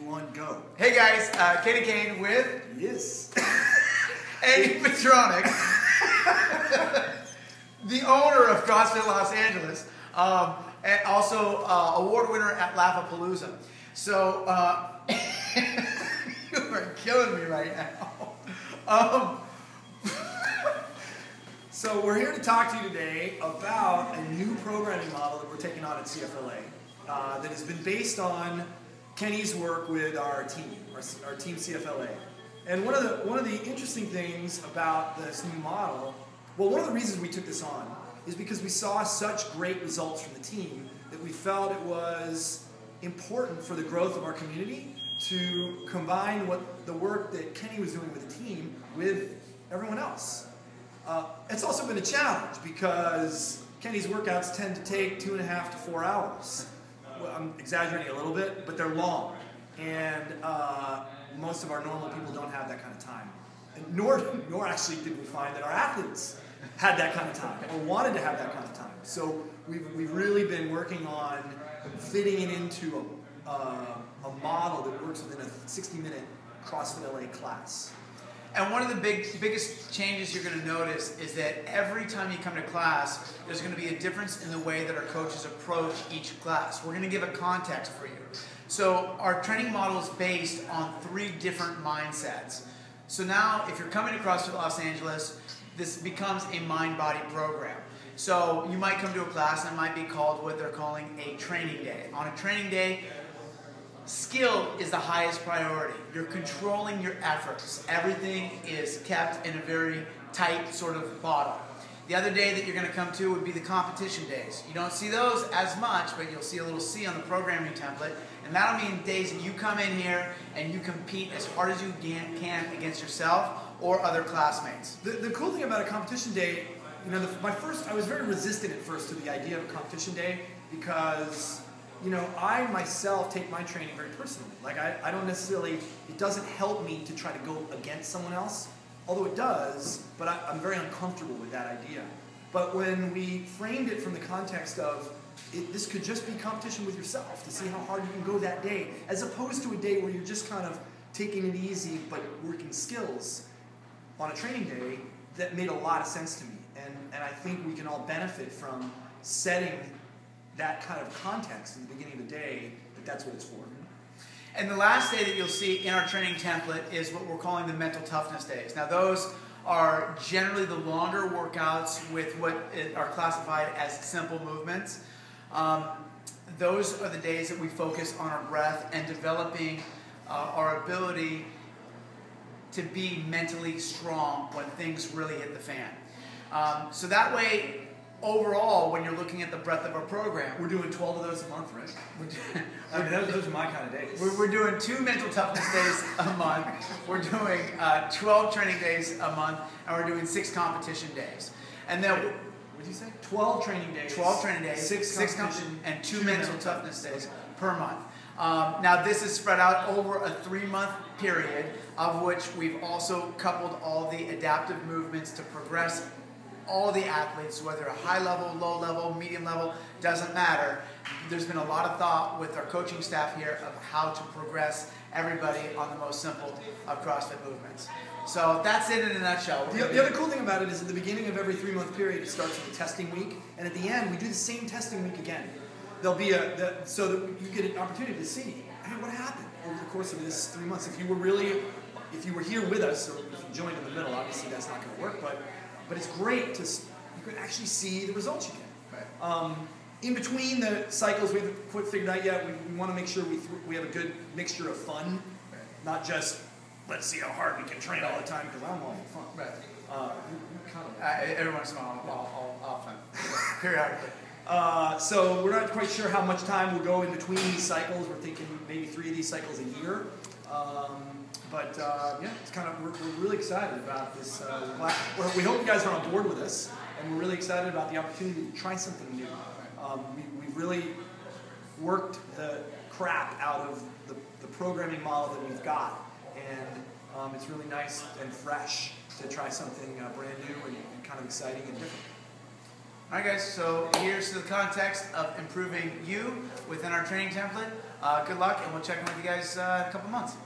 1, go. Hey guys, Kenny Kane with Yes. Andy Petranek, the owner of CrossFit Los Angeles, and also award winner at Laugh-A-Palooza. So you are killing me right now. So we're here to talk to you today about a new programming model that we're taking on at CFLA that has been based on Kenny's work with our team CFLA. And one of the interesting things about this new model, well, one of the reasons we took this on is because we saw such great results from the team that we felt it was important for the growth of our community to combine the work that Kenny was doing with the team with everyone else. It's also been a challenge because Kenny's workouts tend to take 2.5 to 4 hours. Well, I'm exaggerating a little bit, but they're long. And most of our normal people don't have that kind of time. And nor actually did we find that our athletes had that kind of time or wanted to have that kind of time. So we've really been working on fitting it into a model that works within a 60-minute CrossFit LA class. And one of the biggest changes you're going to notice is that every time you come to class, there's going to be a difference in the way that our coaches approach each class. We're going to give a context for you. So our training model is based on 3 different mindsets. So now, if you're coming to CrossFit Los Angeles, this becomes a mind-body program. So you might come to a class and it might be called what they're calling a training day. On a training day, skill is the highest priority. You're controlling your efforts. Everything is kept in a very tight sort of bottle. The other day that you're going to come to would be the competition days. You don't see those as much, but you'll see a little C on the programming template. And that'll mean days that you come in here and you compete as hard as you can against yourself or other classmates. The cool thing about a competition day, you know, I was very resistant at first to the idea of a competition day because, you know, I myself take my training very personally. Like I don't necessarily, it doesn't help me to try to go against someone else, although it does, but I'm very uncomfortable with that idea. But when we framed it from the context of, this could just be competition with yourself to see how hard you can go that day, as opposed to a day where you're just kind of taking it easy but working skills on a training day, that made a lot of sense to me. And I think we can all benefit from setting that kind of context in the beginning of the day, that's what it's for. And the last day that you'll see in our training template is what we're calling the mental toughness days. Now those are generally the longer workouts with what are classified as simple movements. Those are the days that we focus on our breath and developing our ability to be mentally strong when things really hit the fan. So that way, overall, when you're looking at the breadth of our program, we're doing 12 of those a month, right? Those are my kind of days. We're doing 2 mental toughness days a month. We're doing 12 training days a month, and we're doing 6 competition days. And then, what did you say? 12 training days. 12 training days, 6 competition, and 2 mental toughness days per month. Now this is spread out over a 3-month period, of which we've also coupled all the adaptive movements to progress all the athletes, whether a high level, low level, medium level, doesn't matter. There's been a lot of thought with our coaching staff here of how to progress everybody on the most simple of CrossFit movements. So that's it in a nutshell. The other cool thing about it is at the beginning of every 3-month period, it starts with a testing week, and at the end, we do the same testing week again. There'll be so that you get an opportunity to see, hey, what happened over the course of this 3 months. If you were here with us, or if you joined in the middle, obviously that's not going to work, but it's great you can actually see the results you get. Right. In between the cycles, we haven't quite figured out yet. We want to make sure we have a good mixture of fun, right. Not just let's see how hard we can train all the time, because I'm all for fun. Right. Every once in a while, I'll fun periodically. So we're not quite sure how much time will go in between these cycles. We're thinking maybe 3 of these cycles a year. Yeah, it's kind of we're really excited about this. We hope you guys are on board with us, and we're really excited about the opportunity to try something new. We've really worked the crap out of the programming model that we've got, and it's really nice and fresh to try something brand new and kind of exciting and different. Alright guys, so here's the context of improving you within our training template. Good luck, and we'll check in with you guys in a couple months.